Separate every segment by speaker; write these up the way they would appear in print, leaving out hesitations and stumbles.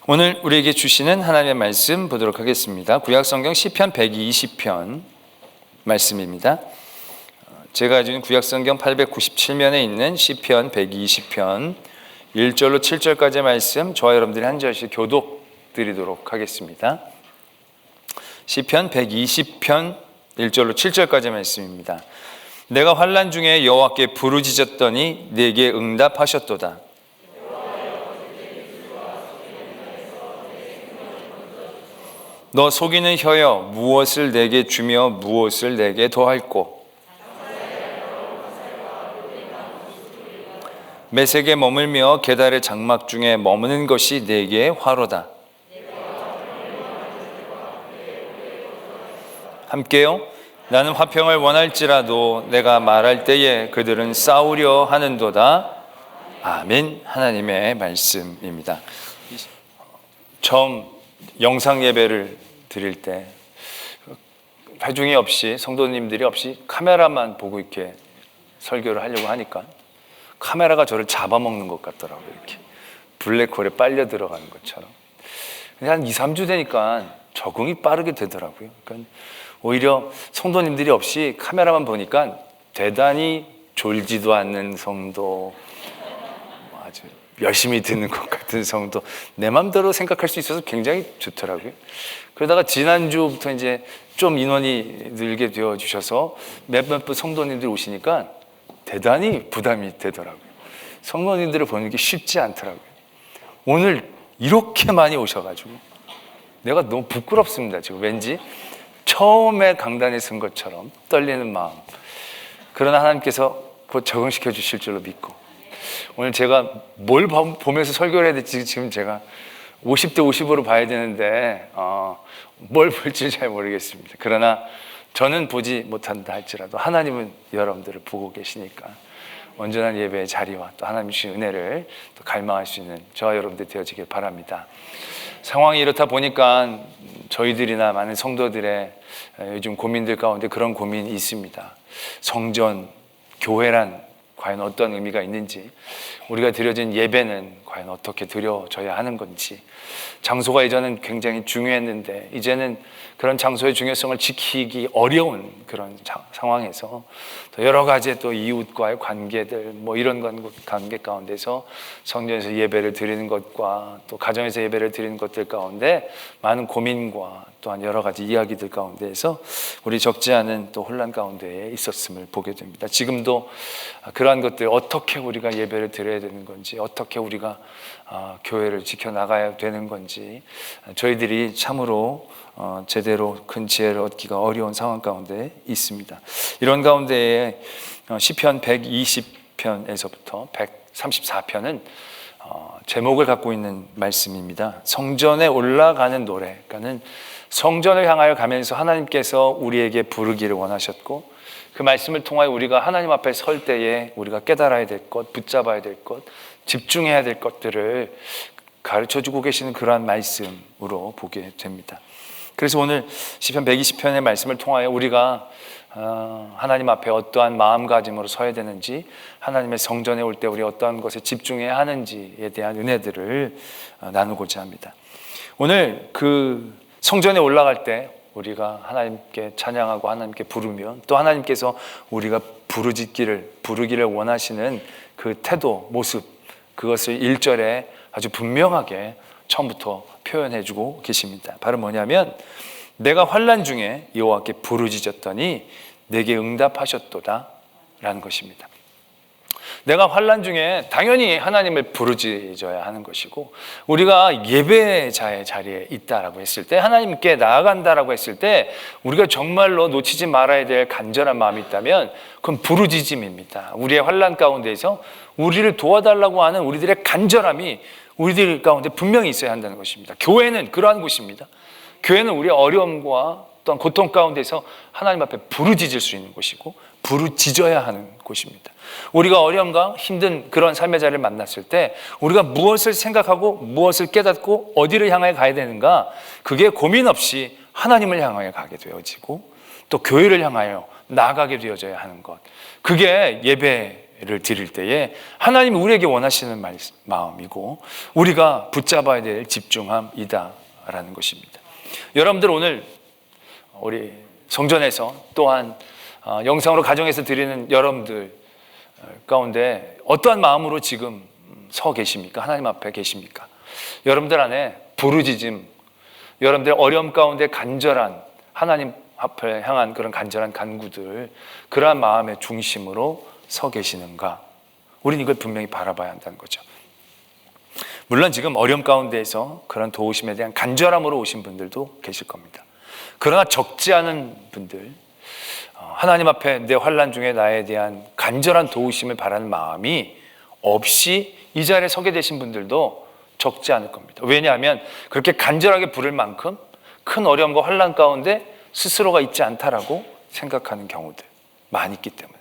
Speaker 1: 오늘 우리에게 주시는 하나님의 말씀 보도록 하겠습니다. 구약성경 시편 120편 말씀입니다. 제가 가지고 있는 구약성경 897면에 있는 시편 120편 1절로 7절까지의 말씀, 저와 여러분들이 한 절씩 교독 드리도록 하겠습니다. 시편 120편 1절로 7절까지의 말씀입니다. 내가 환난 중에 여호와께 부르짖었더니 내게 응답하셨도다. 너 속이는 혀여, 무엇을 내게 주며 무엇을 내게 더할꼬? 메색에 머물며 게달의 장막 중에 머무는 것이 내게 화로다. 함께요. 나는 화평을 원할지라도 내가 말할 때에 그들은 싸우려 하는도다. 아멘. 하나님의 말씀입니다. 처음 영상 예배를 드릴 때 회중이 없이, 성도님들이 없이 카메라만 보고 이렇게 설교를 하려고 하니까 카메라가 저를 잡아먹는 것 같더라고요. 이렇게 블랙홀에 빨려 들어가는 것처럼. 근데 한 2, 3주 되니까 적응이 빠르게 되더라고요. 그러니까 오히려 성도님들이 없이 카메라만 보니까 대단히 졸지도 않는 성도, 아주 열심히 듣는 것 같은 성도, 내 마음대로 생각할 수 있어서 굉장히 좋더라고요. 그러다가 지난주부터 이제 좀 인원이 늘게 되어 주셔서 몇몇 성도님들이 오시니까 대단히 부담이 되더라고요. 성도님들을 보는 게 쉽지 않더라고요. 오늘 이렇게 많이 오셔가지고 내가 너무 부끄럽습니다. 지금 왠지 처음에 강단에 선 것처럼 떨리는 마음. 그러나 하나님께서 곧 적응시켜 주실 줄로 믿고, 오늘 제가 뭘 보면서 설교를 해야 될지 지금 제가 50대 50으로 봐야 되는데 뭘 볼지 잘 모르겠습니다. 그러나 저는 보지 못한다 할지라도 하나님은 여러분들을 보고 계시니까 온전한 예배의 자리와 또 하나님 주신 은혜를 또 갈망할 수 있는 저와 여러분들 되어지길 바랍니다. 상황이 이렇다 보니까 저희들이나 많은 성도들의 요즘 고민들 가운데 그런 고민이 있습니다. 성전, 교회란 과연 어떤 의미가 있는지, 우리가 드려진 예배는 과연 어떻게 드려져야 하는 건지, 장소가 예전엔 굉장히 중요했는데 이제는 그런 장소의 중요성을 지키기 어려운 그런 상황에서 또 여러 가지 또 이웃과의 관계들, 뭐 이런 관계 가운데서 성전에서 예배를 드리는 것과 또 가정에서 예배를 드리는 것들 가운데 많은 고민과 또한 여러 가지 이야기들 가운데에서 우리 적지 않은 또 혼란 가운데에 있었음을 보게 됩니다. 지금도 그러한 것들, 어떻게 우리가 예배를 드려야 되는 건지, 어떻게 우리가 교회를 지켜나가야 되는 건지 저희들이 참으로 제대로 큰 지혜를 얻기가 어려운 상황 가운데 있습니다. 이런 가운데에 시편 120편에서부터 134편은 제목을 갖고 있는 말씀입니다. 성전에 올라가는 노래. 그러니까는 성전을 향하여 가면서 하나님께서 우리에게 부르기를 원하셨고, 그 말씀을 통하여 우리가 하나님 앞에 설 때에 우리가 깨달아야 될 것, 붙잡아야 될 것, 집중해야 될 것들을 가르쳐주고 계시는 그러한 말씀으로 보게 됩니다. 그래서 오늘 시편 120편의 말씀을 통하여 우리가 하나님 앞에 어떠한 마음가짐으로 서야 되는지, 하나님의 성전에 올 때 우리 어떠한 것에 집중해야 하는지에 대한 은혜들을 나누고자 합니다. 오늘 그 성전에 올라갈 때 우리가 하나님께 찬양하고 하나님께 부르면, 또 하나님께서 우리가 부르기를 원하시는 그 태도, 모습, 그것을 1절에 아주 분명하게 처음부터 표현해주고 계십니다. 바로 뭐냐면, 내가 환난 중에 여호와께 부르짖었더니 내게 응답하셨도다 라는 것입니다. 내가 환난 중에 당연히 하나님을 부르짖어야 하는 것이고, 우리가 예배자의 자리에 있다라고 했을 때, 하나님께 나아간다라고 했을 때 우리가 정말로 놓치지 말아야 될 간절한 마음이 있다면 그건 부르짖음입니다. 우리의 환난 가운데에서 우리를 도와달라고 하는 우리들의 간절함이 우리들 가운데 분명히 있어야 한다는 것입니다. 교회는 그러한 곳입니다. 교회는 우리의 어려움과 또한 고통 가운데서 하나님 앞에 부르짖을 수 있는 곳이고 부르짖어야 하는 곳입니다. 우리가 어려움과 힘든 그런 삶의 자리를 만났을 때 우리가 무엇을 생각하고 무엇을 깨닫고 어디를 향하여 가야 되는가, 그게 고민 없이 하나님을 향하여 가게 되어지고 또 교회를 향하여 나아가게 되어져야 하는 것, 그게 예배 예배를 드릴 때에 하나님이 우리에게 원하시는 마음이고 우리가 붙잡아야 될 집중함이다라는 것입니다. 여러분들 오늘 우리 성전에서 또한 영상으로 가정에서 드리는 여러분들 가운데 어떠한 마음으로 지금 서 계십니까? 하나님 앞에 계십니까? 여러분들 안에 부르짖음, 여러분들 어려움 가운데 간절한 하나님 앞에 향한 그런 간절한 간구들, 그러한 마음의 중심으로 서 계시는가? 우리는 이걸 분명히 바라봐야 한다는 거죠. 물론 지금 어려움 가운데에서 그런 도우심에 대한 간절함으로 오신 분들도 계실 겁니다. 그러나 적지 않은 분들, 하나님 앞에 내 환난 중에 나에 대한 간절한 도우심을 바라는 마음이 없이 이 자리에 서게 되신 분들도 적지 않을 겁니다. 왜냐하면 그렇게 간절하게 부를 만큼 큰 어려움과 환난 가운데 스스로가 있지 않다라고 생각하는 경우들 많이 있기 때문에,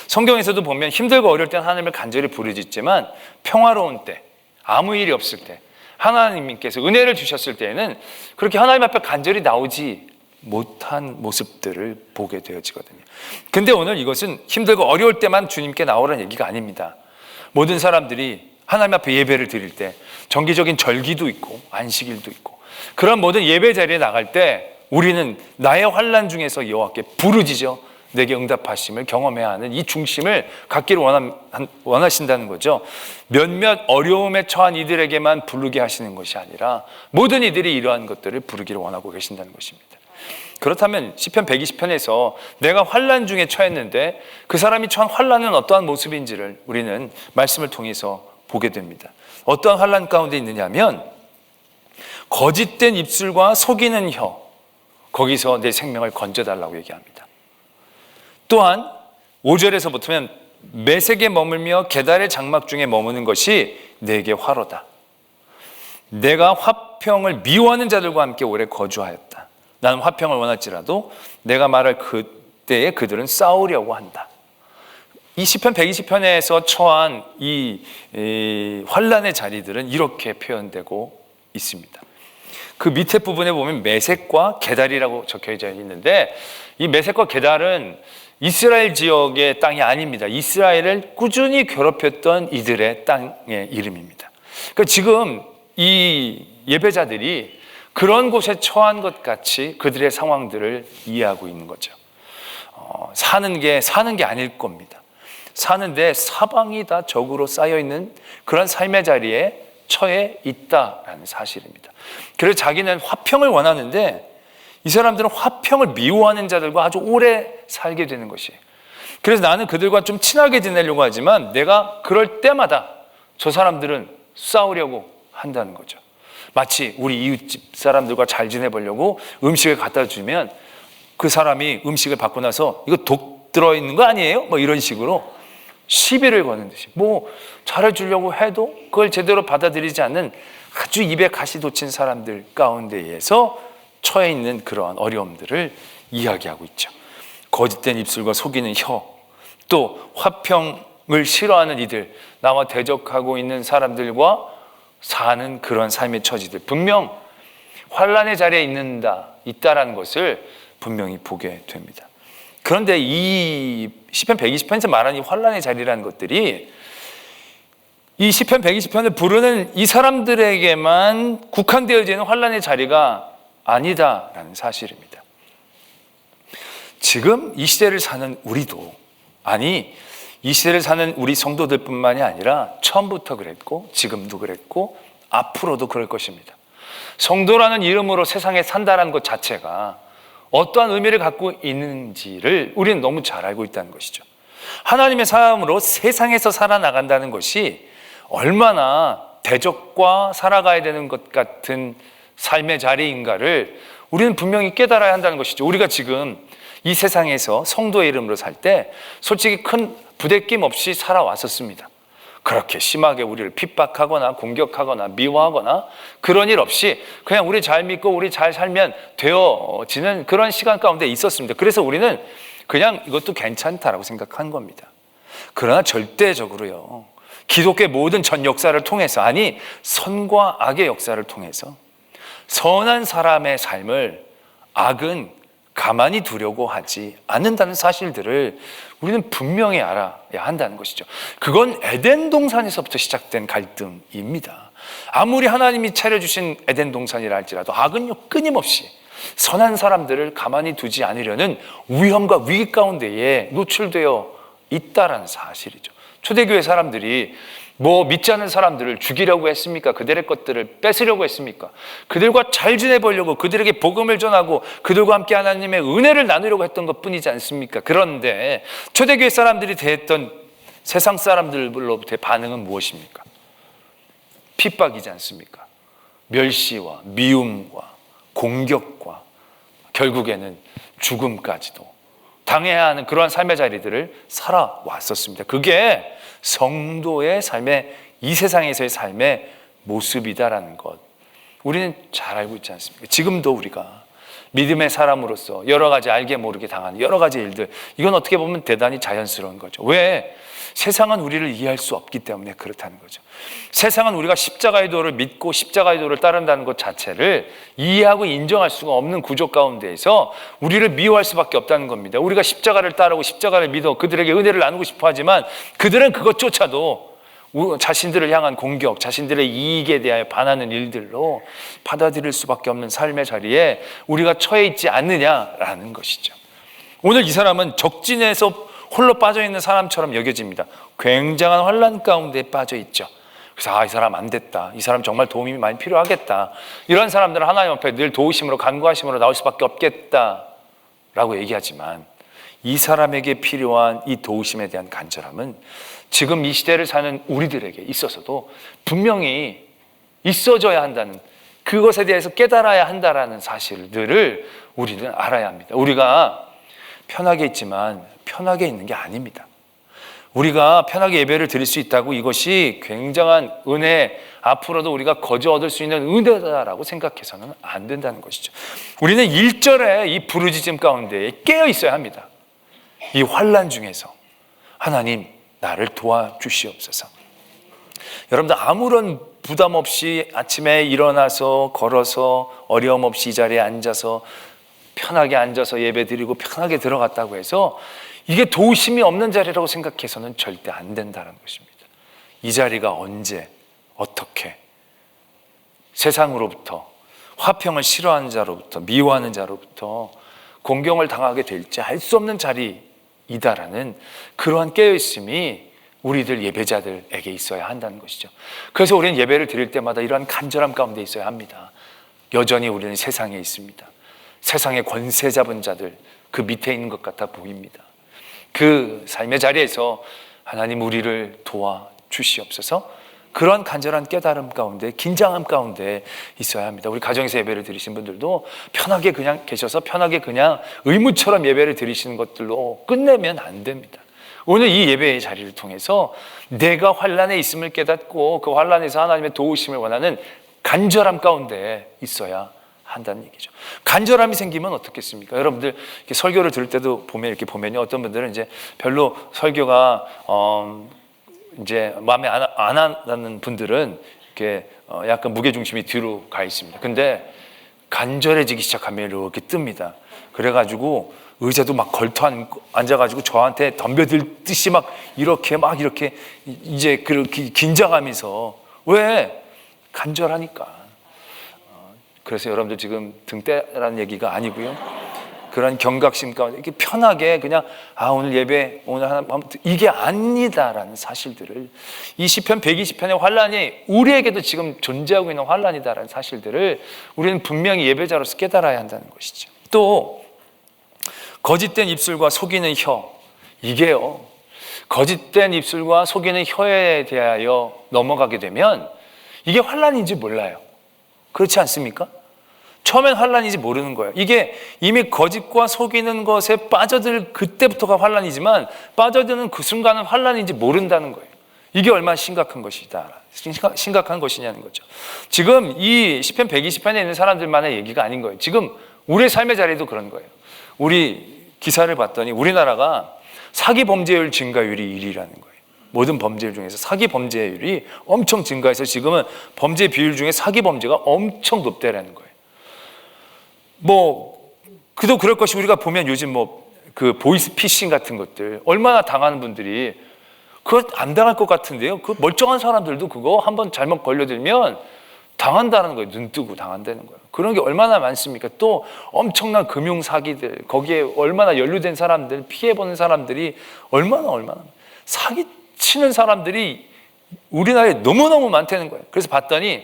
Speaker 1: 성경에서도 보면 힘들고 어려울 때는 하나님을 간절히 부르짖지만 평화로운 때, 아무 일이 없을 때, 하나님께서 은혜를 주셨을 때에는 그렇게 하나님 앞에 간절히 나오지 못한 모습들을 보게 되어지거든요. 근데 오늘 이것은 힘들고 어려울 때만 주님께 나오라는 얘기가 아닙니다. 모든 사람들이 하나님 앞에 예배를 드릴 때 정기적인 절기도 있고 안식일도 있고 그런 모든 예배 자리에 나갈 때 우리는 나의 환난 중에서 여호와께 부르짖어 내게 응답하심을 경험해야 하는 이 중심을 갖기를 원하신다는 거죠. 몇몇 어려움에 처한 이들에게만 부르게 하시는 것이 아니라 모든 이들이 이러한 것들을 부르기를 원하고 계신다는 것입니다. 그렇다면 시편 120편에서 내가 환난 중에 처했는데 그 사람이 처한 환난은 어떠한 모습인지를 우리는 말씀을 통해서 보게 됩니다. 어떠한 환난 가운데 있느냐면 거짓된 입술과 속이는 혀, 거기서 내 생명을 건져달라고 얘기합니다. 또한 5절에서부터는 매색에 머물며 계달의 장막 중에 머무는 것이 내게 화로다. 내가 화평을 미워하는 자들과 함께 오래 거주하였다. 나는 화평을 원할지라도 내가 말할 그때에 그들은 싸우려고 한다. 이 시편 120편에서 처한 이 환난의 자리들은 이렇게 표현되고 있습니다. 그 밑에 부분에 보면 매색과 게달이라고 적혀져 있는데 이 매색과 게달은 이스라엘 지역의 땅이 아닙니다. 이스라엘을 꾸준히 괴롭혔던 이들의 땅의 이름입니다. 그러니까 지금 이 예배자들이 그런 곳에 처한 것 같이 그들의 상황들을 이해하고 있는 거죠. 사는 게 아닐 겁니다. 사는데 사방이 다 적으로 쌓여있는 그런 삶의 자리에 처해 있다라는 사실입니다. 그래서 자기는 화평을 원하는데 이 사람들은 화평을 미워하는 자들과 아주 오래 살게 되는 것이에요. 그래서 나는 그들과 좀 친하게 지내려고 하지만 내가 그럴 때마다 저 사람들은 싸우려고 한다는 거죠. 마치 우리 이웃집 사람들과 잘 지내보려고 음식을 갖다 주면 그 사람이 음식을 받고 나서 이거 독 들어있는 거 아니에요? 뭐 이런 식으로 시비를 거는 듯이 뭐 잘해주려고 해도 그걸 제대로 받아들이지 않는 아주 입에 가시 돋친 사람들 가운데에서 처해 있는 그러한 어려움들을 이야기하고 있죠. 거짓된 입술과 속이는 혀, 또 화평을 싫어하는 이들, 나와 대적하고 있는 사람들과 사는 그런 삶의 처지들, 분명 환난의 자리에 있다라는 것을 분명히 보게 됩니다. 그런데 이 시편 120편에서 말하는 이 환난의 자리라는 것들이 이 시편 120편을 부르는 이 사람들에게만 국한되어져 있는 환난의 자리가 아니다라는 사실입니다. 지금 이 시대를 사는 우리도, 아니 이 시대를 사는 우리 성도들뿐만이 아니라 처음부터 그랬고 지금도 그랬고 앞으로도 그럴 것입니다. 성도라는 이름으로 세상에 산다는 것 자체가 어떠한 의미를 갖고 있는지를 우리는 너무 잘 알고 있다는 것이죠. 하나님의 사람으로 세상에서 살아나간다는 것이 얼마나 대적과 살아가야 되는 것 같은 삶의 자리인가를 우리는 분명히 깨달아야 한다는 것이죠. 우리가 지금 이 세상에서 성도의 이름으로 살 때 솔직히 큰 부대낌 없이 살아왔었습니다. 그렇게 심하게 우리를 핍박하거나 공격하거나 미워하거나 그런 일 없이 그냥 우리 잘 믿고 우리 잘 살면 되어지는 그런 시간 가운데 있었습니다. 그래서 우리는 그냥 이것도 괜찮다라고 생각한 겁니다. 그러나 절대적으로요, 기독교의 모든 전 역사를 통해서, 아니 선과 악의 역사를 통해서 선한 사람의 삶을 악은 가만히 두려고 하지 않는다는 사실들을 우리는 분명히 알아야 한다는 것이죠. 그건 에덴 동산에서부터 시작된 갈등입니다. 아무리 하나님이 차려주신 에덴 동산이라 할지라도 악은요, 끊임없이 선한 사람들을 가만히 두지 않으려는 위험과 위기 가운데에 노출되어 있다라는 사실이죠. 초대교회 사람들이 뭐 믿지 않는 사람들을 죽이려고 했습니까? 그들의 것들을 뺏으려고 했습니까? 그들과 잘 지내보려고, 그들에게 복음을 전하고 그들과 함께 하나님의 은혜를 나누려고 했던 것뿐이지 않습니까? 그런데 초대교회 사람들이 대했던 세상 사람들로부터의 반응은 무엇입니까? 핍박이지 않습니까? 멸시와 미움과 공격과 결국에는 죽음까지도 당해야 하는 그러한 삶의 자리들을 살아왔었습니다. 그게 성도의 삶의, 이 세상에서의 삶의 모습이다라는 것, 우리는 잘 알고 있지 않습니까? 지금도 우리가 믿음의 사람으로서 여러 가지 알게 모르게 당하는 여러 가지 일들, 이건 어떻게 보면 대단히 자연스러운 거죠. 왜? 세상은 우리를 이해할 수 없기 때문에 그렇다는 거죠. 세상은 우리가 십자가의 도를 믿고 십자가의 도를 따른다는 것 자체를 이해하고 인정할 수가 없는 구조 가운데에서 우리를 미워할 수밖에 없다는 겁니다. 우리가 십자가를 따르고 십자가를 믿어 그들에게 은혜를 나누고 싶어 하지만 그들은 그것조차도 자신들을 향한 공격, 자신들의 이익에 대하여 반하는 일들로 받아들일 수밖에 없는 삶의 자리에 우리가 처해 있지 않느냐라는 것이죠. 오늘 이 사람은 적진에서 홀로 빠져있는 사람처럼 여겨집니다. 굉장한 환난 가운데 빠져있죠. 그래서 이 사람 안 됐다, 이 사람 정말 도움이 많이 필요하겠다, 이런 사람들은 하나님 앞에 늘 도우심으로 간구하심으로 나올 수밖에 없겠다라고 얘기하지만, 이 사람에게 필요한 이 도우심에 대한 간절함은 지금 이 시대를 사는 우리들에게 있어서도 분명히 있어져야 한다는, 그것에 대해서 깨달아야 한다라는 사실들을 우리는 알아야 합니다. 우리가 편하게 있지만 편하게 있는 게 아닙니다. 우리가 편하게 예배를 드릴 수 있다고 이것이 굉장한 은혜, 앞으로도 우리가 거저 얻을 수 있는 은혜다라고 생각해서는 안 된다는 것이죠. 우리는 1절에 이 부르짖음 가운데 깨어 있어야 합니다. 이 환난 중에서 하나님 나를 도와주시옵소서. 여러분들 아무런 부담 없이 아침에 일어나서 걸어서 어려움 없이 이 자리에 앉아서 편하게 앉아서 예배 드리고 편하게 들어갔다고 해서 이게 도우심이 없는 자리라고 생각해서는 절대 안 된다는 것입니다. 이 자리가 언제 어떻게 세상으로부터, 화평을 싫어하는 자로부터, 미워하는 자로부터 공경을 당하게 될지 알 수 없는 자리이다라는 그러한 깨어있음이 우리들 예배자들에게 있어야 한다는 것이죠. 그래서 우리는 예배를 드릴 때마다 이러한 간절함 가운데 있어야 합니다. 여전히 우리는 세상에 있습니다. 세상의 권세 잡은 자들 그 밑에 있는 것 같아 보입니다. 그 삶의 자리에서 하나님 우리를 도와주시옵소서. 그런 간절한 깨달음 가운데, 긴장함 가운데 있어야 합니다. 우리 가정에서 예배를 드리신 분들도 편하게 그냥 계셔서 편하게 그냥 의무처럼 예배를 드리시는 것들로 끝내면 안 됩니다. 오늘 이 예배의 자리를 통해서 내가 환난에 있음을 깨닫고 그 환난에서 하나님의 도우심을 원하는 간절함 가운데 있어야 한다는 얘기죠. 간절함이 생기면 어떻겠습니까? 여러분들 이렇게 설교를 들을 때도 이렇게 보면요, 어떤 분들은 이제 별로 설교가 이제 마음에 안 하는 분들은 이렇게 약간 무게 중심이 뒤로 가 있습니다. 근데 간절해지기 시작하면 이렇게 뜹니다. 그래가지고 의자도 막 걸터 앉아가지고 저한테 덤벼들듯이 막 이렇게 이제 그렇게 긴장하면서, 왜? 간절하니까. 그래서 여러분들 지금 등 떼라는 얘기가 아니고요, 그런 경각심 가운데 이렇게 편하게 그냥 오늘 예배 오늘 하나 이게 아니다라는 사실들을, 이 시편 120편의 환난이 우리에게도 지금 존재하고 있는 환난이다라는 사실들을 우리는 분명히 예배자로서 깨달아야 한다는 것이죠. 또 거짓된 입술과 속이는 혀, 이게요, 거짓된 입술과 속이는 혀에 대하여 넘어가게 되면 이게 환난인지 몰라요. 그렇지 않습니까? 처음엔 환난인지 모르는 거예요. 이게 이미 거짓과 속이는 것에 빠져들 그때부터가 환난이지만 빠져드는 그 순간은 환난인지 모른다는 거예요. 이게 얼마나 심각한 것이냐는 거죠. 지금 이 시편 120편에 있는 사람들만의 얘기가 아닌 거예요. 지금 우리의 삶의 자리도 그런 거예요. 우리 기사를 봤더니 우리나라가 사기 범죄율 증가율이 1위라는 거예요. 모든 범죄율 중에서 사기 범죄율이 엄청 증가해서 지금은 범죄 비율 중에 사기 범죄가 엄청 높다라는 거예요. 그도 그럴 것이 우리가 보면 요즘 그 보이스 피싱 같은 것들 얼마나 당하는 분들이 그거 안 당할 것 같은데요. 그 멀쩡한 사람들도 그거 한번 잘못 걸려들면 당한다는 거예요. 눈 뜨고 당한다는 거예요. 그런 게 얼마나 많습니까? 또 엄청난 금융 사기들, 거기에 얼마나 연루된 사람들, 피해보는 사람들이 얼마나 사기 치는 사람들이 우리나라에 너무너무 많다는 거예요. 그래서 봤더니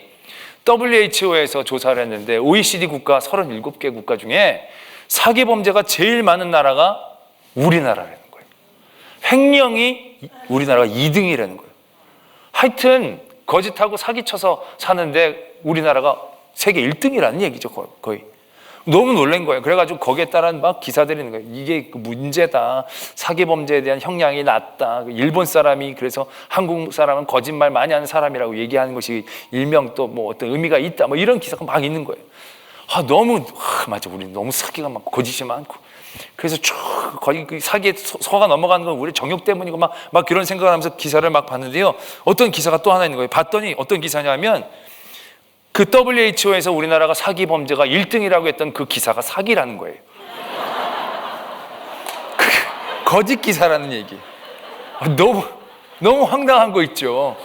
Speaker 1: WHO에서 조사를 했는데 OECD 국가 37개 국가 중에 사기 범죄가 제일 많은 나라가 우리나라라는 거예요. 횡령이 우리나라가 2등이라는 거예요. 하여튼 거짓하고 사기쳐서 사는데 우리나라가 세계 1등이라는 얘기죠. 거의. 너무 놀란 거예요. 그래가지고 거기에 따른 막 기사들이 있는 거예요. 이게 문제다. 사기 범죄에 대한 형량이 낮다. 일본 사람이 그래서 한국 사람은 거짓말 많이 하는 사람이라고 얘기하는 것이 일명 또 어떤 의미가 있다. 이런 기사가 막 있는 거예요. 맞아. 우리 너무 사기가 많고 거짓이 많고. 그래서 쭉 거의 그 사기에 속아 넘어가는 건 우리 정욕 때문이고 막 그런 생각을 하면서 기사를 막 봤는데요. 어떤 기사가 또 하나 있는 거예요. 봤더니 어떤 기사냐면 그 WHO에서 우리나라가 사기 범죄가 1등이라고 했던 그 기사가 사기라는 거예요. 거짓 기사라는 얘기. 너무 황당한 거 있죠.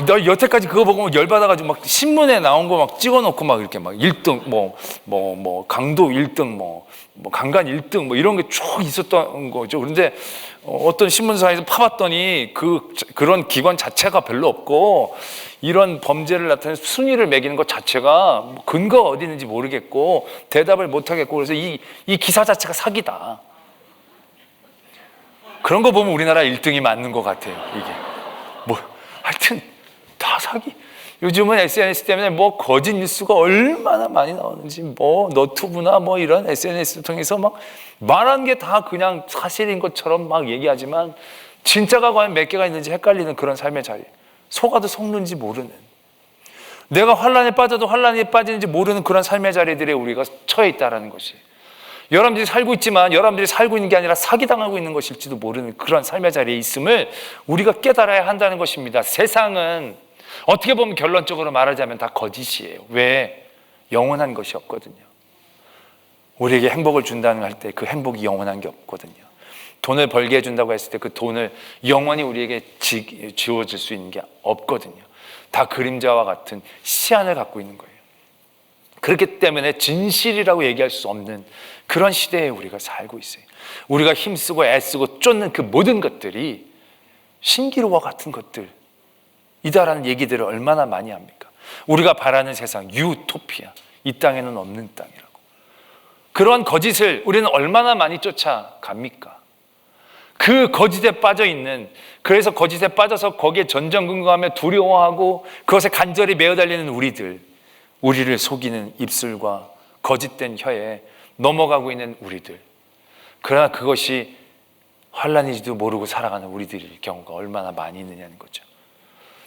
Speaker 1: 나 여태까지 그거 보고 열받아가지고 막 신문에 나온 거 막 찍어놓고 막 이렇게 막 1등 강도 1등 강간 1등 이런 게 쭉 있었던 거죠. 그런데 어떤 신문사에서 파봤더니 그런 기관 자체가 별로 없고 이런 범죄를 나타내는 순위를 매기는 것 자체가 근거가 어디 있는지 모르겠고 대답을 못 하겠고 그래서 이 기사 자체가 사기다. 그런 거 보면 우리나라 1등이 맞는 것 같아요. 이게 하여튼 다 사기. 요즘은 SNS 때문에 거짓 뉴스가 얼마나 많이 나오는지 너튜브나 이런 SNS 통해서 막 말한 게 다 그냥 사실인 것처럼 막 얘기하지만 진짜가 과연 몇 개가 있는지 헷갈리는 그런 삶의 자리. 속아도 속는지 모르는, 내가 환란에 빠져도 환란에 빠지는지 모르는 그런 삶의 자리들에 우리가 처해 있다는 것이, 여러분들이 살고 있지만 여러분들이 살고 있는 게 아니라 사기당하고 있는 것일지도 모르는 그런 삶의 자리에 있음을 우리가 깨달아야 한다는 것입니다. 세상은 어떻게 보면 결론적으로 말하자면 다 거짓이에요. 왜? 영원한 것이 없거든요. 우리에게 행복을 준다는 할 때 그 행복이 영원한 게 없거든요. 돈을 벌게 해준다고 했을 때 그 돈을 영원히 우리에게 지워질 수 있는 게 없거든요. 다 그림자와 같은 시한을 갖고 있는 거예요. 그렇기 때문에 진실이라고 얘기할 수 없는 그런 시대에 우리가 살고 있어요. 우리가 힘쓰고 애쓰고 쫓는 그 모든 것들이 신기루와 같은 것들이다라는 얘기들을 얼마나 많이 합니까? 우리가 바라는 세상, 유토피아, 이 땅에는 없는 땅이라고. 그러한 거짓을 우리는 얼마나 많이 쫓아갑니까? 그 거짓에 빠져 있는, 그래서 거짓에 빠져서 거기에 전전긍긍하며 두려워하고 그것에 간절히 매어달리는 우리를 속이는 입술과 거짓된 혀에 넘어가고 있는 우리들. 그러나 그것이 환란인지도 모르고 살아가는 우리들일 경우가 얼마나 많이 있느냐는 거죠.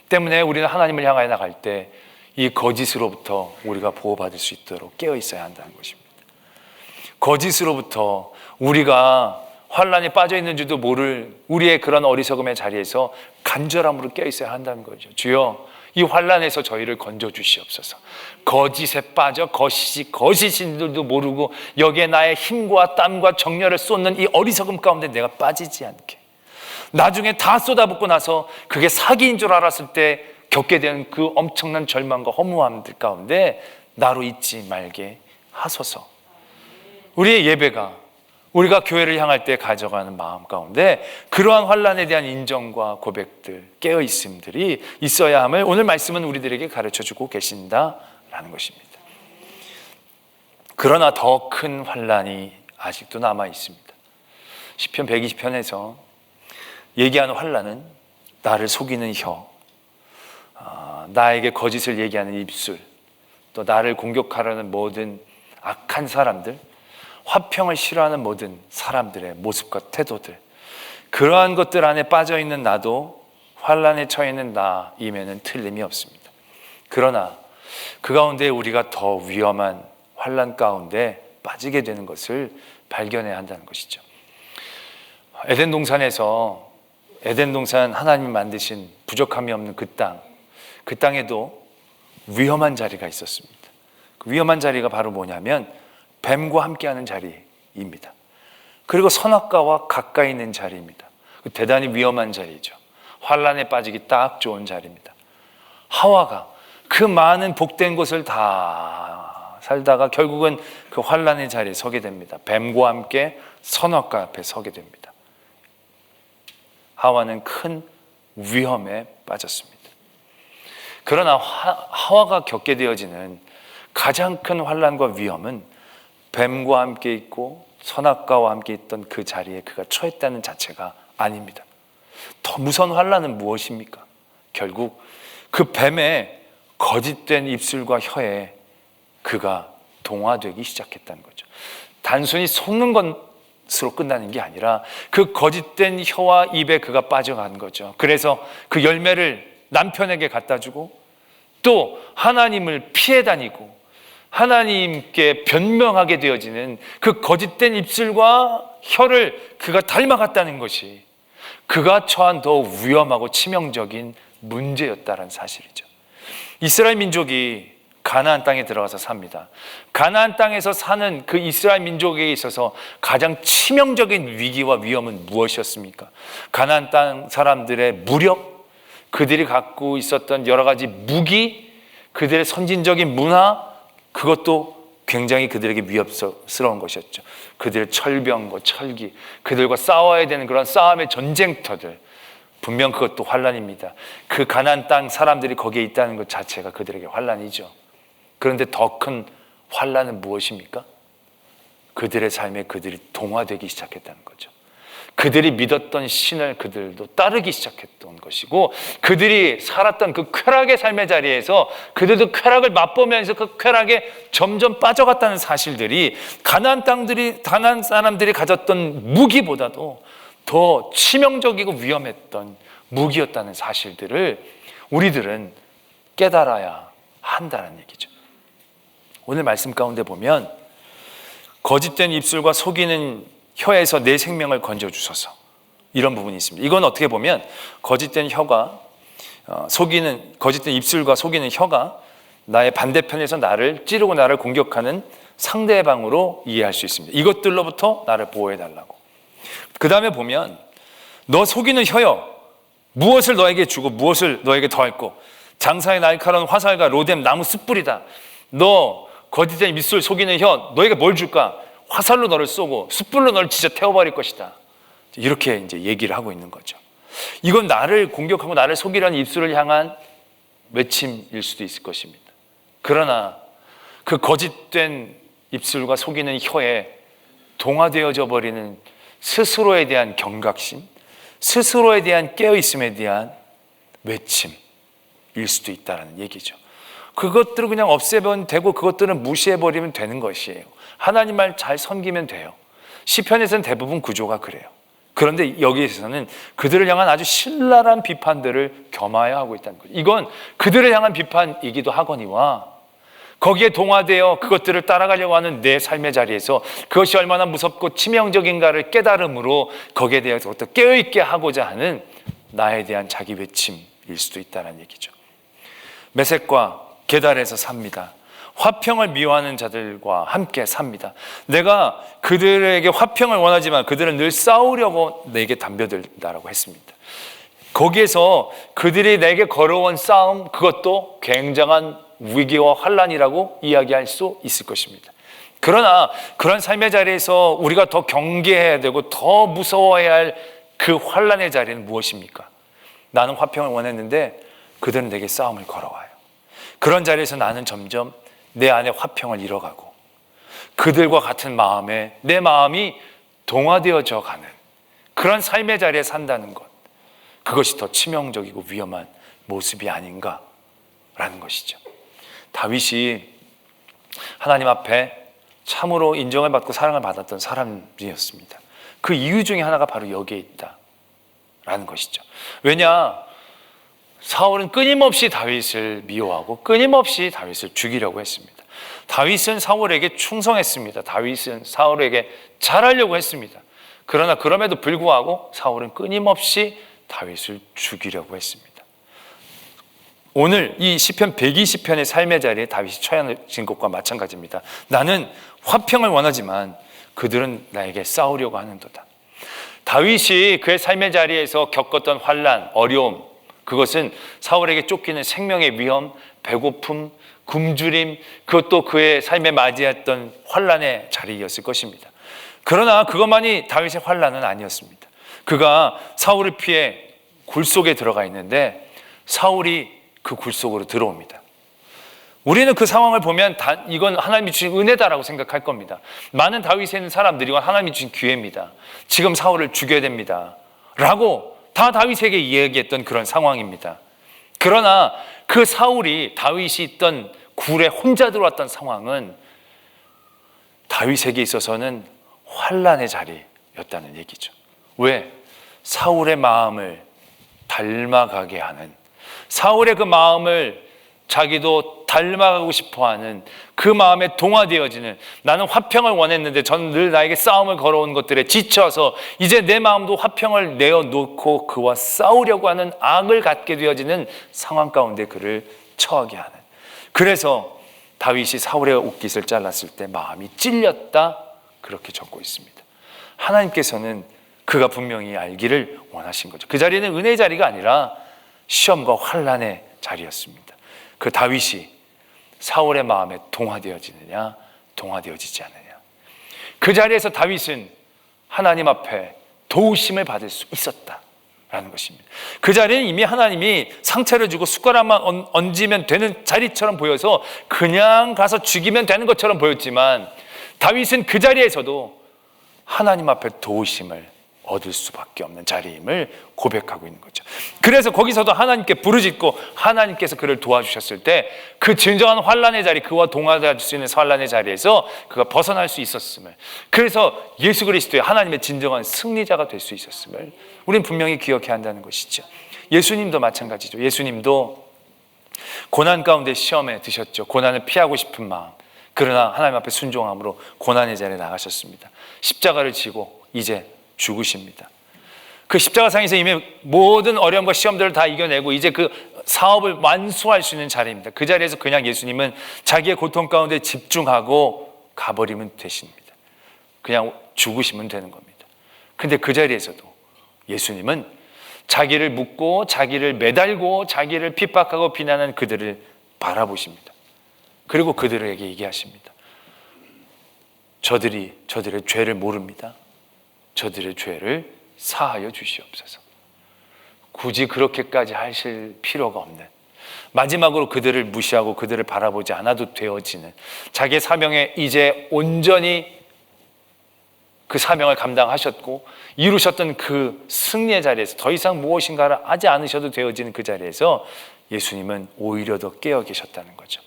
Speaker 1: 때문에 우리는 하나님을 향하여 나갈 때 이 거짓으로부터 우리가 보호받을 수 있도록 깨어 있어야 한다는 것입니다. 거짓으로부터 우리가 환란에 빠져 있는지도 모를 우리의 그런 어리석음의 자리에서 간절함으로 깨어 있어야 한다는 거죠. 주여, 이 환란에서 저희를 건져 주시옵소서. 거짓에 빠져 거짓인들도 모르고 여기에 나의 힘과 땀과 정열을 쏟는 이 어리석음 가운데 내가 빠지지 않게, 나중에 다 쏟아붓고 나서 그게 사기인 줄 알았을 때 겪게 되는 그 엄청난 절망과 허무함들 가운데 나로 잊지 말게 하소서. 우리의 예배가 우리가 교회를 향할 때 가져가는 마음 가운데 그러한 환란에 대한 인정과 고백들, 깨어있음들이 있어야 함을 오늘 말씀은 우리들에게 가르쳐주고 계신다라는 것입니다. 그러나 더 큰 환란이 아직도 남아 있습니다. 시편 120편에서 얘기하는 환란은 나를 속이는 혀, 나에게 거짓을 얘기하는 입술, 또 나를 공격하려는 모든 악한 사람들, 화평을 싫어하는 모든 사람들의 모습과 태도들, 그러한 것들 안에 빠져있는 나도 환란에 처해있는 나임에는 틀림이 없습니다. 그러나 그 가운데 우리가 더 위험한 환란 가운데 빠지게 되는 것을 발견해야 한다는 것이죠. 에덴 동산 하나님이 만드신 부족함이 없는 그 땅에도 위험한 자리가 있었습니다. 그 위험한 자리가 바로 뭐냐면 뱀과 함께하는 자리입니다. 그리고 선악과와 가까이 있는 자리입니다. 대단히 위험한 자리죠. 환란에 빠지기 딱 좋은 자리입니다. 하와가 그 많은 복된 곳을 다 살다가 결국은 그 환란의 자리에 서게 됩니다. 뱀과 함께 선악과 앞에 서게 됩니다. 하와는 큰 위험에 빠졌습니다. 그러나 하와가 겪게 되어지는 가장 큰 환란과 위험은 뱀과 함께 있고 선악과와 함께 있던 그 자리에 그가 처했다는 자체가 아닙니다. 더 무서운 환란은 무엇입니까? 결국 그 뱀의 거짓된 입술과 혀에 그가 동화되기 시작했다는 거죠. 단순히 속는 것으로 끝나는 게 아니라 그 거짓된 혀와 입에 그가 빠져간 거죠. 그래서 그 열매를 남편에게 갖다 주고 또 하나님을 피해 다니고 하나님께 변명하게 되어지는 그 거짓된 입술과 혀를 그가 닮아갔다는 것이 그가 처한 더 위험하고 치명적인 문제였다는 사실이죠. 이스라엘 민족이 가나안 땅에 들어가서 삽니다. 가나안 땅에서 사는 그 이스라엘 민족에 있어서 가장 치명적인 위기와 위험은 무엇이었습니까? 가나안 땅 사람들의 무력, 그들이 갖고 있었던 여러 가지 무기, 그들의 선진적인 문화, 그것도 굉장히 그들에게 위협스러운 것이었죠. 그들의 철병과 철기, 그들과 싸워야 되는 그런 싸움의 전쟁터들, 분명 그것도 환란입니다. 그 가나안 땅 사람들이 거기에 있다는 것 자체가 그들에게 환란이죠. 그런데 더 큰 환란은 무엇입니까? 그들의 삶에 그들이 동화되기 시작했다는 거죠. 그들이 믿었던 신을 그들도 따르기 시작했던 것이고, 그들이 살았던 그 쾌락의 삶의 자리에서 그들도 쾌락을 맛보면서 그 쾌락에 점점 빠져갔다는 사실들이 가나안 사람들이 가졌던 무기보다도 더 치명적이고 위험했던 무기였다는 사실들을 우리들은 깨달아야 한다는 얘기죠. 오늘 말씀 가운데 보면 거짓된 입술과 속이는 혀에서 내 생명을 건져주소서, 이런 부분이 있습니다. 이건 어떻게 보면 거짓된 입술과 속이는 혀가 나의 반대편에서 나를 찌르고 나를 공격하는 상대방으로 이해할 수 있습니다. 이것들로부터 나를 보호해달라고. 그 다음에 보면 너 속이는 혀여, 무엇을 너에게 주고 무엇을 너에게 더할꼬? 장사의 날카로운 화살과 로뎀 나무 숯불이다. 너 거짓된 입술 속이는 혀, 너에게 뭘 줄까? 화살로 너를 쏘고 숯불로 너를 진짜 태워버릴 것이다. 이렇게 이제 얘기를 하고 있는 거죠. 이건 나를 공격하고 나를 속이려는 입술을 향한 외침일 수도 있을 것입니다. 그러나 그 거짓된 입술과 속이는 혀에 동화되어져 버리는 스스로에 대한 경각심, 스스로에 대한 깨어있음에 대한 외침일 수도 있다는 얘기죠. 그것들을 그냥 없애면 되고 그것들은 무시해버리면 되는 것이에요. 하나님 말 잘 섬기면 돼요. 시편에서는 대부분 구조가 그래요. 그런데 여기에서는 그들을 향한 아주 신랄한 비판들을 겸하여 하고 있다는 거죠. 이건 그들을 향한 비판이기도 하거니와 거기에 동화되어 그것들을 따라가려고 하는 내 삶의 자리에서 그것이 얼마나 무섭고 치명적인가를 깨달음으로 거기에 대해서 또 깨어있게 하고자 하는 나에 대한 자기 외침일 수도 있다는 얘기죠. 메섹과 게달에서 삽니다. 화평을 미워하는 자들과 함께 삽니다. 내가 그들에게 화평을 원하지만 그들은 늘 싸우려고 내게 덤벼들다라고 했습니다. 거기에서 그들이 내게 걸어온 싸움, 그것도 굉장한 위기와 환란이라고 이야기할 수 있을 것입니다. 그러나 그런 삶의 자리에서 우리가 더 경계해야 되고 더 무서워해야 할 그 환란의 자리는 무엇입니까? 나는 화평을 원했는데 그들은 내게 싸움을 걸어와요. 그런 자리에서 나는 점점 내 안에 화평을 잃어가고 그들과 같은 마음에 내 마음이 동화되어져 가는 그런 삶의 자리에 산다는 것, 그것이 더 치명적이고 위험한 모습이 아닌가라는 것이죠. 다윗이 하나님 앞에 참으로 인정을 받고 사랑을 받았던 사람이었습니다. 그 이유 중에 하나가 바로 여기에 있다라는 것이죠. 왜냐? 사울은 끊임없이 다윗을 미워하고 끊임없이 다윗을 죽이려고 했습니다. 다윗은 사울에게 충성했습니다. 다윗은 사울에게 잘하려고 했습니다. 그러나 그럼에도 불구하고 사울은 끊임없이 다윗을 죽이려고 했습니다. 오늘 이 시편 120편의 삶의 자리에 다윗이 처해진 것과 마찬가지입니다. 나는 화평을 원하지만 그들은 나에게 싸우려고 하는도다. 다윗이 그의 삶의 자리에서 겪었던 환난, 어려움, 그것은 사울에게 쫓기는 생명의 위험, 배고픔, 굶주림, 그것도 그의 삶에 맞이했던 환난의 자리였을 것입니다. 그러나 그것만이 다윗의 환난은 아니었습니다. 그가 사울을 피해 굴 속에 들어가 있는데 사울이 그 굴 속으로 들어옵니다. 우리는 그 상황을 보면 이건 하나님이 주신 은혜다라고 생각할 겁니다. 많은 다윗에 있는 사람들이 이건 하나님이 주신 기회입니다. 지금 사울을 죽여야 됩니다 라고 다 다윗에게 이야기했던 그런 상황입니다. 그러나 그 사울이 다윗이 있던 굴에 혼자 들어왔던 상황은 다윗에게 있어서는 환난의 자리였다는 얘기죠. 왜? 사울의 마음을 닮아가게 하는, 사울의 그 마음을 자기도 닮아가고 싶어하는 그 마음에 동화되어지는, 나는 화평을 원했는데 전 늘 나에게 싸움을 걸어온 것들에 지쳐서 이제 내 마음도 화평을 내어놓고 그와 싸우려고 하는 악을 갖게 되어지는 상황 가운데 그를 처하게 하는. 그래서 다윗이 사울의 옷깃을 잘랐을 때 마음이 찔렸다, 그렇게 적고 있습니다. 하나님께서는 그가 분명히 알기를 원하신 거죠. 그 자리는 은혜의 자리가 아니라 시험과 환난의 자리였습니다. 그 다윗이 사울의 마음에 동화되어지느냐, 동화되어지지 않느냐. 그 자리에서 다윗은 하나님 앞에 도우심을 받을 수 있었다라는 것입니다. 그 자리는 이미 하나님이 상처를 주고 숟가락만 얹으면 되는 자리처럼 보여서 그냥 가서 죽이면 되는 것처럼 보였지만, 다윗은 그 자리에서도 하나님 앞에 도우심을 얻을 수밖에 없는 자리임을 고백하고 있는 거죠. 그래서 거기서도 하나님께 부르짖고 하나님께서 그를 도와주셨을 때 그 진정한 환난의 자리, 그와 동화될 수 있는 환난의 자리에서 그가 벗어날 수 있었음을, 그래서 예수 그리스도의 하나님의 진정한 승리자가 될 수 있었음을 우리는 분명히 기억해야 한다는 것이죠. 예수님도 마찬가지죠. 예수님도 고난 가운데 시험에 드셨죠. 고난을 피하고 싶은 마음, 그러나 하나님 앞에 순종함으로 고난의 자리에 나가셨습니다. 십자가를 지고 이제 죽으십니다. 그 십자가상에서 이미 모든 어려움과 시험들을 다 이겨내고 이제 그 사업을 완수할 수 있는 자리입니다. 그 자리에서 그냥 예수님은 자기의 고통 가운데 집중하고 가버리면 되십니다. 그냥 죽으시면 되는 겁니다. 근데 그 자리에서도 예수님은 자기를 묻고 자기를 매달고 자기를 핍박하고 비난하는 그들을 바라보십니다. 그리고 그들에게 얘기하십니다. 저들의 죄를 모릅니다. 저들의 죄를 사하여 주시옵소서. 굳이 그렇게까지 하실 필요가 없는, 마지막으로 그들을 무시하고 그들을 바라보지 않아도 되어지는, 자기의 사명에 이제 온전히 그 사명을 감당하셨고 이루셨던 그 승리의 자리에서 더 이상 무엇인가를 하지 않으셔도 되어지는 그 자리에서 예수님은 오히려 더 깨어 계셨다는 거죠.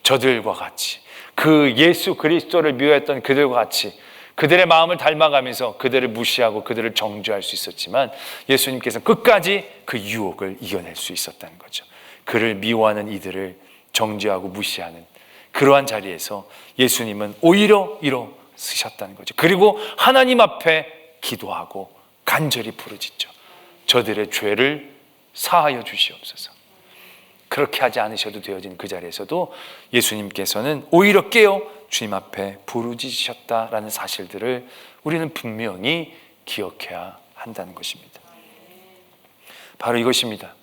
Speaker 1: 저들과 같이, 그 예수 그리스도를 미워했던 그들과 같이 그들의 마음을 닮아가면서 그들을 무시하고 그들을 정죄할 수 있었지만, 예수님께서는 끝까지 그 유혹을 이겨낼 수 있었다는 거죠. 그를 미워하는 이들을 정죄하고 무시하는 그러한 자리에서 예수님은 오히려 일어서셨다는 거죠. 그리고 하나님 앞에 기도하고 간절히 부르짖죠. 저들의 죄를 사하여 주시옵소서. 그렇게 하지 않으셔도 되어진 그 자리에서도 예수님께서는 오히려 깨어 주님 앞에 부르짖으셨다라는 사실들을 우리는 분명히 기억해야 한다는 것입니다. 바로 이것입니다.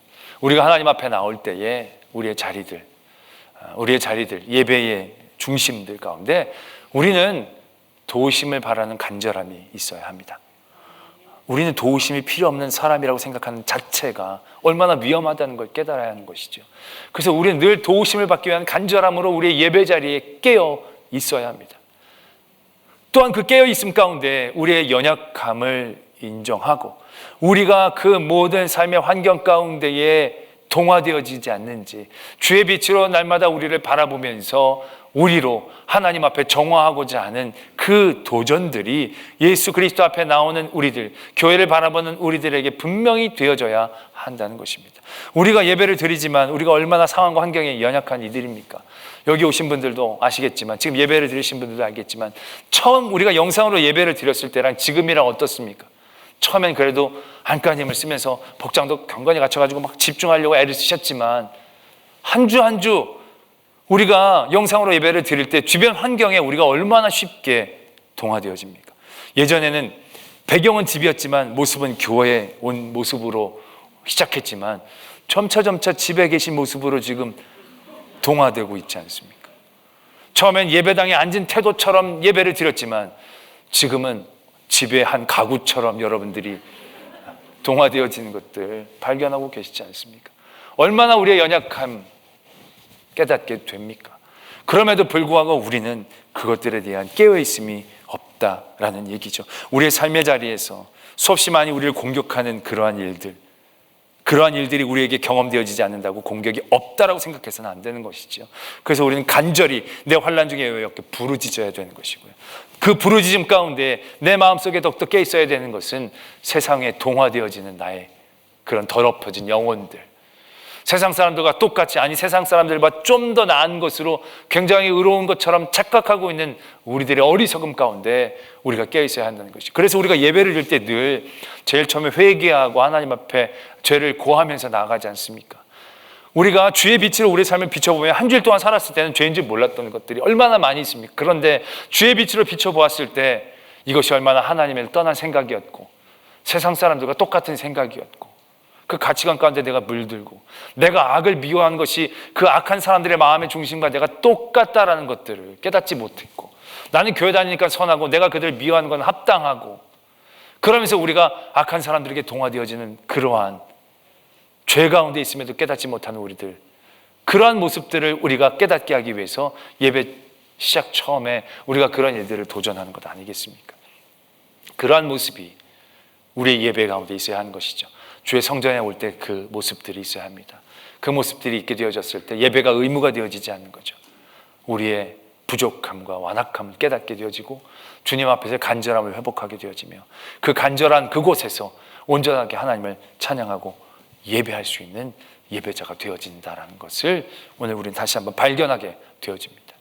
Speaker 1: 우리가 하나님 앞에 나올 때에 우리의 자리들, 예배의 중심들 가운데 우리는 도우심을 바라는 간절함이 있어야 합니다. 우리는 도우심이 필요 없는 사람이라고 생각하는 자체가 얼마나 위험하다는 걸 깨달아야 하는 것이죠. 그래서 우리는 늘 도우심을 받기 위한 간절함으로 우리의 예배 자리에 깨어 있어야 합니다. 또한 그 깨어 있음 가운데 우리의 연약함을 인정하고 우리가 그 모든 삶의 환경 가운데에 동화되어지지 않는지 주의 빛으로 날마다 우리를 바라보면서 우리로 하나님 앞에 정화하고자 하는 그 도전들이 예수 그리스도 앞에 나오는 우리들, 교회를 바라보는 우리들에게 분명히 되어져야 한다는 것입니다. 우리가 예배를 드리지만 우리가 얼마나 상황과 환경에 연약한 이들입니까? 여기 오신 분들도 아시겠지만, 지금 예배를 드리신 분들도 알겠지만, 처음 우리가 영상으로 예배를 드렸을 때랑 지금이랑 어떻습니까? 처음엔 그래도 안간힘을 쓰면서 복장도 경건히 갖춰가지고 막 집중하려고 애를 쓰셨지만 한 주 한 주 우리가 영상으로 예배를 드릴 때 주변 환경에 우리가 얼마나 쉽게 동화되어집니까? 예전에는 배경은 집이었지만 모습은 교회에 온 모습으로 시작했지만 점차 집에 계신 모습으로 지금 동화되고 있지 않습니까? 처음엔 예배당에 앉은 태도처럼 예배를 드렸지만 지금은 집의 한 가구처럼 여러분들이 동화되어지는 것들 발견하고 계시지 않습니까? 얼마나 우리의 연약함 깨닫게 됩니까? 그럼에도 불구하고 우리는 그것들에 대한 깨어있음이 없다라는 얘기죠. 우리의 삶의 자리에서 수없이 많이 우리를 공격하는 그러한 일들이 우리에게 경험되어지지 않는다고 공격이 없다라고 생각해서는 안 되는 것이죠. 그래서 우리는 간절히 내 환난 중에 이렇게 부르짖어야 되는 것이고요. 그 부르짖음 가운데 내 마음속에 더욱더 깨 있어야 되는 것은 세상에 동화되어지는 나의 그런 더럽혀진 영혼들, 세상 사람들과 똑같이, 아니 세상 사람들과 좀 더 나은 것으로 굉장히 의로운 것처럼 착각하고 있는 우리들의 어리석음 가운데 우리가 깨어 있어야 한다는 것이. 그래서 우리가 예배를 드릴 때 늘 제일 처음에 회개하고 하나님 앞에 죄를 고하면서 나아가지 않습니까? 우리가 주의 빛으로 우리의 삶을 비춰보면 한 주일 동안 살았을 때는 죄인 줄 몰랐던 것들이 얼마나 많이 있습니까? 그런데 주의 빛으로 비춰보았을 때 이것이 얼마나 하나님을 떠난 생각이었고 세상 사람들과 똑같은 생각이었고 그 가치관 가운데 내가 물들고 내가 악을 미워한 것이 그 악한 사람들의 마음의 중심과 내가 똑같다라는 것들을 깨닫지 못했고, 나는 교회 다니니까 선하고 내가 그들을 미워하는 건 합당하고, 그러면서 우리가 악한 사람들에게 동화되어지는 그러한 죄 가운데 있음에도 깨닫지 못하는 우리들, 그러한 모습들을 우리가 깨닫게 하기 위해서 예배 시작 처음에 우리가 그런 일들을 도전하는 것 아니겠습니까? 그러한 모습이 우리의 예배 가운데 있어야 하는 것이죠. 주의 성전에 올 때 그 모습들이 있어야 합니다. 그 모습들이 있게 되어졌을 때 예배가 의무가 되어지지 않는 거죠. 우리의 부족함과 완악함을 깨닫게 되어지고 주님 앞에서 간절함을 회복하게 되어지며 그 간절한 그곳에서 온전하게 하나님을 찬양하고 예배할 수 있는 예배자가 되어진다는 것을 오늘 우리는 다시 한번 발견하게 되어집니다.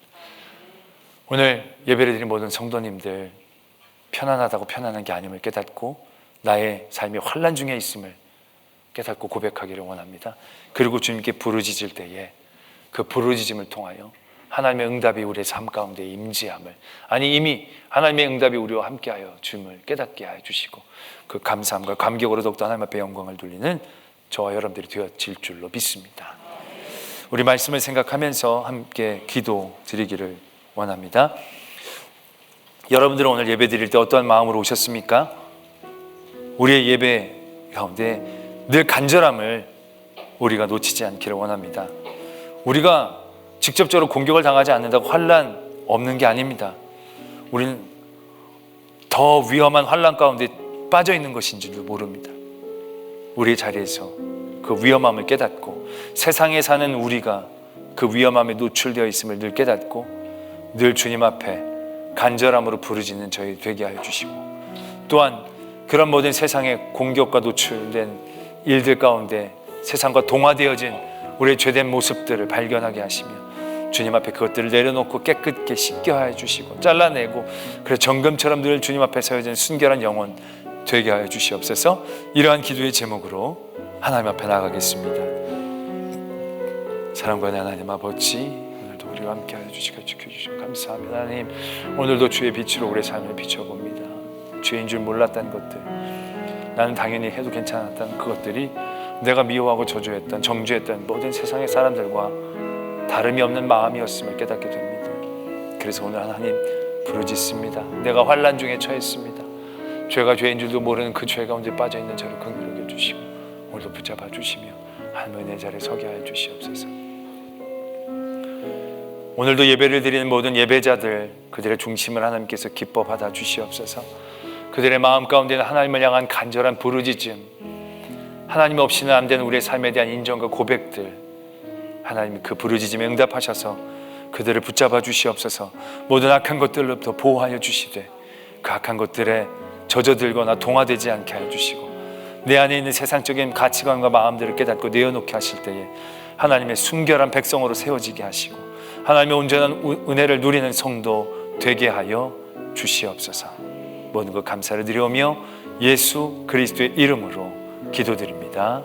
Speaker 1: 오늘 예배를 드린 모든 성도님들, 편안하다고 편안한 게 아님을 깨닫고 나의 삶이 환난 중에 있음을 깨닫고 고백하기를 원합니다. 그리고 주님께 부르짖을 때에 그 부르짖음을 통하여 하나님의 응답이 우리의 삶 가운데 임재함을, 아니 이미 하나님의 응답이 우리와 함께하여 주님을 깨닫게 하여 주시고 그 감사함과 감격으로 더욱더 하나님 앞에 영광을 돌리는 저와 여러분들이 되어질 줄로 믿습니다. 우리 말씀을 생각하면서 함께 기도 드리기를 원합니다. 여러분들은 오늘 예배 드릴 때 어떠한 마음으로 오셨습니까? 우리의 예배 가운데 늘 간절함을 우리가 놓치지 않기를 원합니다. 우리가 직접적으로 공격을 당하지 않는다고 환난 없는 게 아닙니다. 우리는 더 위험한 환난 가운데 빠져 있는 것인 줄도 모릅니다. 우리의 자리에서 그 위험함을 깨닫고 세상에 사는 우리가 그 위험함에 노출되어 있음을 늘 깨닫고 늘 주님 앞에 간절함으로 부르짖는 저희 되게 하여 주시고, 또한 그런 모든 세상의 공격과 노출된 일들 가운데 세상과 동화되어진 우리의 죄된 모습들을 발견하게 하시며 주님 앞에 그것들을 내려놓고 깨끗게 씻게 하여 주시고 잘라내고, 그래서 정금처럼 늘 주님 앞에 서여진 순결한 영혼 되게 하여 주시옵소서. 이러한 기도의 제목으로 하나님 앞에 나가겠습니다. 사랑과의 하나님 아버지, 오늘도 우리와 함께 하여 주시고 지켜주시고 감사합니다. 하나님, 오늘도 주의 빛으로 우리의 삶을 비춰봅니다. 죄인 줄 몰랐다는 것들, 나는 당연히 해도 괜찮았다는 그것들이 내가 미워하고 저주했던, 정죄했던 모든 세상의 사람들과 다름이 없는 마음이었음을 깨닫게 됩니다. 그래서 오늘 하나님 부르짖습니다. 내가 환난 중에 처했습니다. 죄가 죄인 줄도 모르는 그 죄 가운데 빠져있는 저를 긍휼히 여겨주시고 오늘도 붙잡아 주시며 하나님의 내 자리에 서게 하여 주시옵소서. 오늘도 예배를 드리는 모든 예배자들, 그들의 중심을 하나님께서 기뻐 받아 주시옵소서. 그들의 마음 가운데는 하나님을 향한 간절한 부르짖음, 하나님 없이는 안 되는 우리의 삶에 대한 인정과 고백들, 하나님 그 부르짖음에 응답하셔서 그들을 붙잡아 주시옵소서. 모든 악한 것들로부터 보호하여 주시되 그 악한 것들에 젖어들거나 동화되지 않게 하여 주시고 내 안에 있는 세상적인 가치관과 마음들을 깨닫고 내어놓게 하실 때에 하나님의 순결한 백성으로 세워지게 하시고 하나님의 온전한 은혜를 누리는 성도 되게 하여 주시옵소서. 모든 것 감사를 드리오며 예수 그리스도의 이름으로 기도드립니다.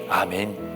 Speaker 1: 아멘.